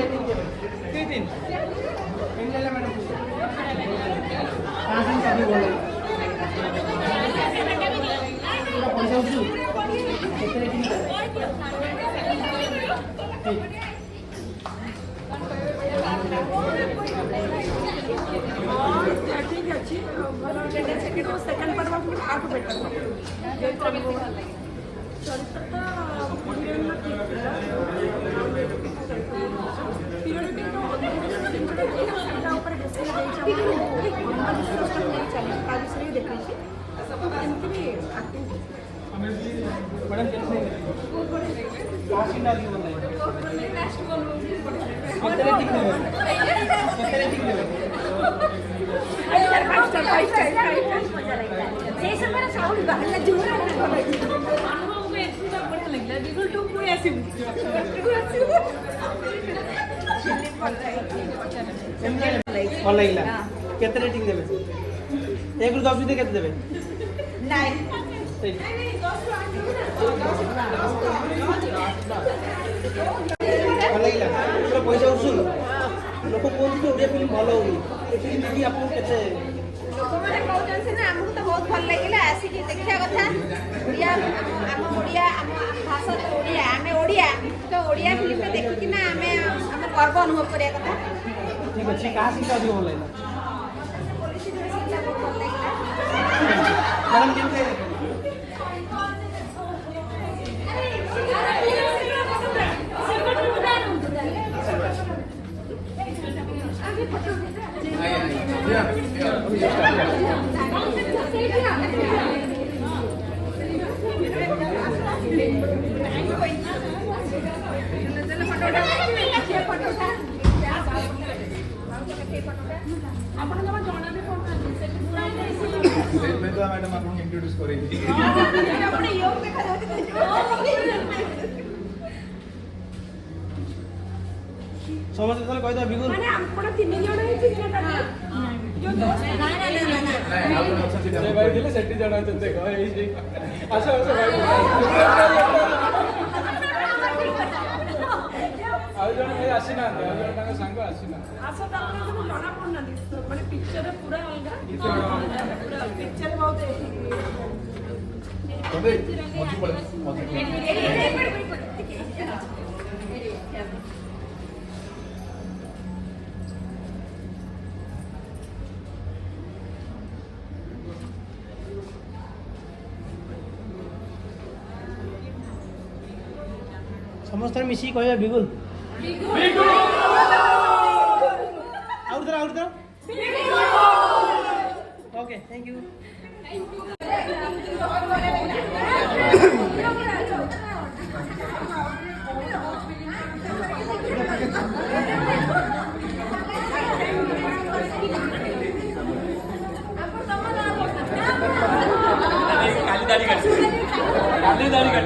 rating देबे 3 ले madam कहां से कभी बोले पैसा उठू केते रेटिंग देबे ठीक अच्छी सेकंड सेकंड पर आठ बेटर चरित्रता मैडम कितने काशी डाली बोल रहे कितने रेटिंग देबे कितने रेटिंग देबे जे समय साउंड बाहर जोर भल लगे केते रेटिंग देबे 1 रु 10 दे केते देबे 9 भल लगे पूरा पैसा उठुल लोक कोन ओडिया फिल्म भल होई ए फिल्म देखि आपन केते लोक माने कहउछन से ना हमहु तो बहुत भल लागिला आसी कि देखिया कथा ओडिया हम ओडिया हम भाषा तो ओडिया हमें ओडिया तो ओडिया फिल्म में देखि कि ना हमें हम गर्व अनुभव करिया कथा ठीक अछि कहां से अधिक भल लागला पुलिस यूनिवर्सिटी बहुत भल लागिला मैडम केते मैडम आपको इंट्रोड्यूस करेंगे अपने योग देखा समझ तले कहि द बिगुल माने आपण 3 जण हेछि सेटा जो दोस्त नहीं आप लोग अच्छा से भाई दिले सेट जण अछन देखो एई आशा आशा भाई आउ जण भाई आसीना आउ जण ताका संग आसीना आशा त आपण सब जणा पडना माने पिक्चर रे पूरा अलगा पूरा पिक्चर बहुत तबे मधु पड़े समस्त मिसी कहबे बिगुल बिगुल और तरह ओके थैंक यू काली दाढ़ी काट